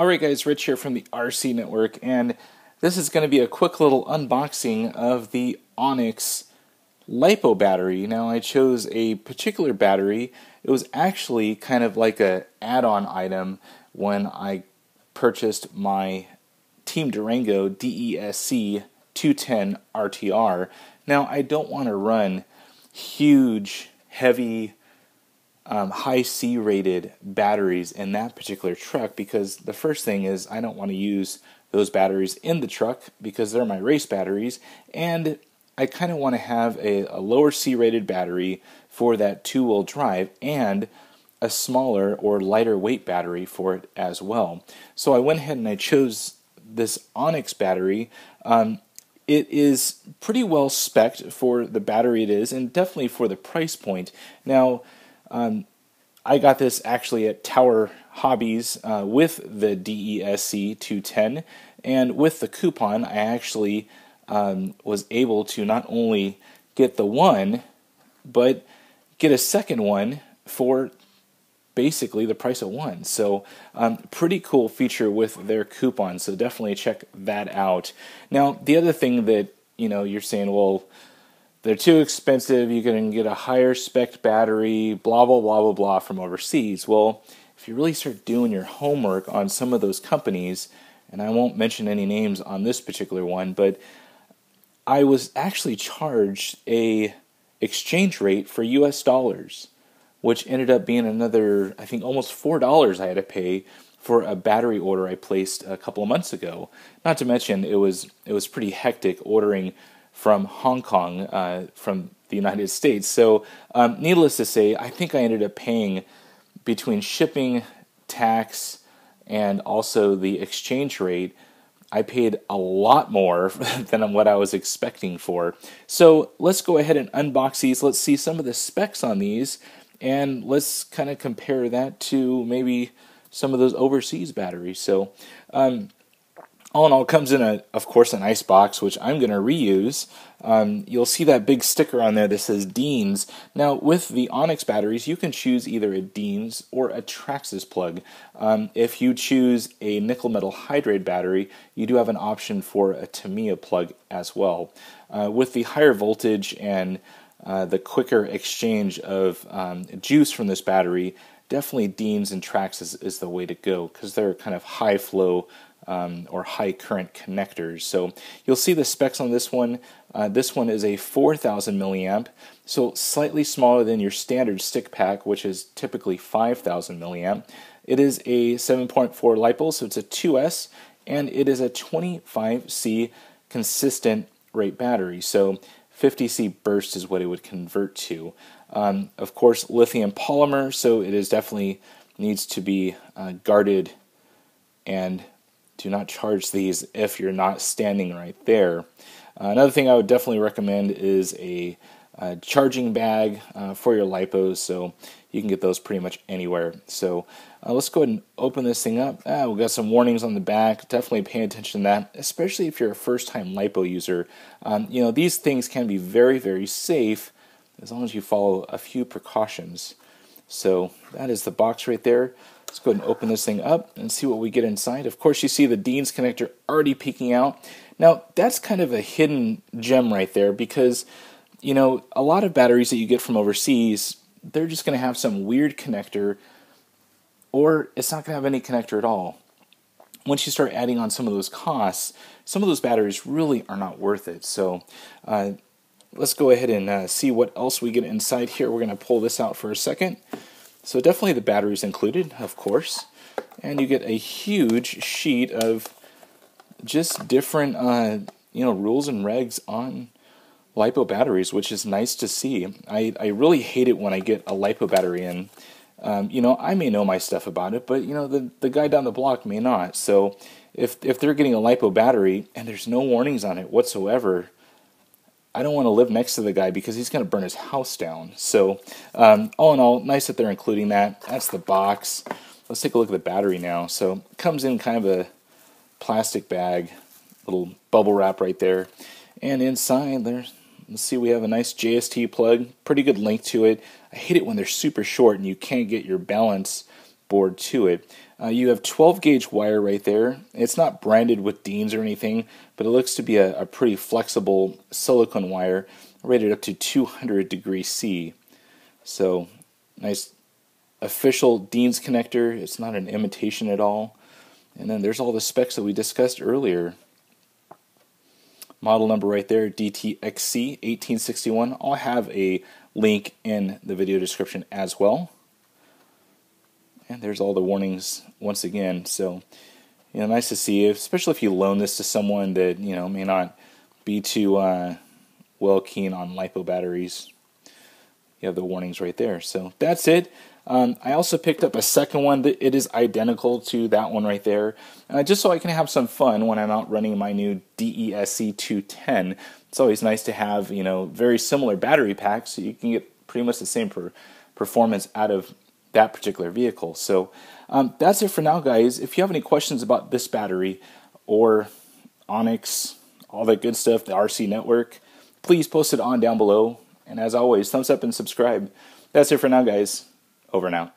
Alright guys, Rich here from the RCNetwork, and this is going to be a quick little unboxing of the Onyx Lipo battery. Now I chose a particular battery. It was actually kind of like an add-on item when I purchased my Team Durango DESC210 RTR. Now I don't want to run huge, heavy, high C rated batteries in that particular truck, because the first thing is I don't want to use those batteries in the truck because they're my race batteries, and I kind of want to have a lower C rated battery for that two-wheel drive and a smaller or lighter weight battery for it as well. So I went ahead and I chose this Onyx battery. It is pretty well spec'd for the battery it is, and definitely for the price point. Now, I got this actually at Tower Hobbies with the DESC 210, and with the coupon I actually was able to not only get the one, but get a second one for basically the price of one. So pretty cool feature with their coupon, so definitely check that out. Now the other thing that you're saying, well, they're too expensive, you can get a higher spec battery, blah, blah, blah, blah, blah from overseas. Well, if you really start doing your homework on some of those companies, and I won't mention any names on this particular one, but I was actually charged a exchange rate for US dollars, which ended up being another, I think, almost $4 I had to pay for a battery order I placed a couple of months ago. Not to mention, it was pretty hectic ordering from Hong Kong, from the United States. So needless to say, I think I ended up paying, between shipping, tax, and also the exchange rate, I paid a lot more than what I was expecting for. So let's go ahead and unbox these. Let's see some of the specs on these, and let's kind of compare that to maybe some of those overseas batteries. So all in all, it comes in, of course, an ice box, which I'm going to reuse. You'll see that big sticker on there that says Deans. Now, with the Onyx batteries, you can choose either a Deans or a Traxxas plug. If you choose a nickel metal hydride battery, you do have an option for a Tamiya plug as well. With the higher voltage and the quicker exchange of juice from this battery, definitely Deans and Traxxas is the way to go, because they're kind of high flow or high current connectors. So you'll see the specs on this one. This one is a 4,000 milliamp, so slightly smaller than your standard stick pack, which is typically 5,000 milliamp. It is a 7.4 LiPo, so it's a 2S, and it is a 25C consistent rate battery. So 50C burst is what it would convert to. Of course, lithium polymer, so it is definitely needs to be guarded, and do not charge these if you're not standing right there. Another thing I would definitely recommend is a charging bag for your LiPos, so you can get those pretty much anywhere. So let's go ahead and open this thing up. We've got some warnings on the back. Definitely pay attention to that, especially if you're a first-time LiPo user. These things can be very, very safe as long as you follow a few precautions. So that is the box right there. Let's go ahead and open this thing up and see what we get inside. Of course, you see the Deans connector already peeking out. Now, that's kind of a hidden gem right there, because, a lot of batteries that you get from overseas, they're just going to have some weird connector, or it's not going to have any connector at all. Once you start adding on some of those costs, some of those batteries really are not worth it. So let's go ahead and see what else we get inside here. We're going to pull this out for a second. So definitely the batteries included, of course, and you get a huge sheet of just different, rules and regs on LiPo batteries, which is nice to see. I really hate it when I get a LiPo battery in. I may know my stuff about it, but the guy down the block may not. So if they're getting a LiPo battery and there's no warnings on it whatsoever, I don't want to live next to the guy, because he's going to burn his house down. So all in all, nice that they're including that. That's the box. Let's take a look at the battery now. So it comes in kind of a plastic bag, little bubble wrap right there. And inside there, let's see, we have a nice JST plug, pretty good length to it. I hate it when they're super short and you can't get your balance board to it. You have 12 gauge wire right there. It's not branded with Deans or anything, but it looks to be a pretty flexible silicone wire rated up to 200 degrees C. So nice official Deans connector. It's not an imitation at all. And then there's all the specs that we discussed earlier. Model number right there, DTXC 1861. I'll have a link in the video description as well. And there's all the warnings once again. So, nice to see, especially if you loan this to someone that, may not be too well keen on LiPo batteries. You have the warnings right there. So that's it. I also picked up a second one that it is identical to that one right there, just so I can have some fun when I'm out running my new DESC 210. It's always nice to have, very similar battery packs, so you can get pretty much the same performance out of that particular vehicle. So that's it for now, guys. If you have any questions about this battery or Onyx, all that good stuff, the RCNetwork, please post it on down below. And as always, thumbs up and subscribe. That's it for now, guys. Over and out.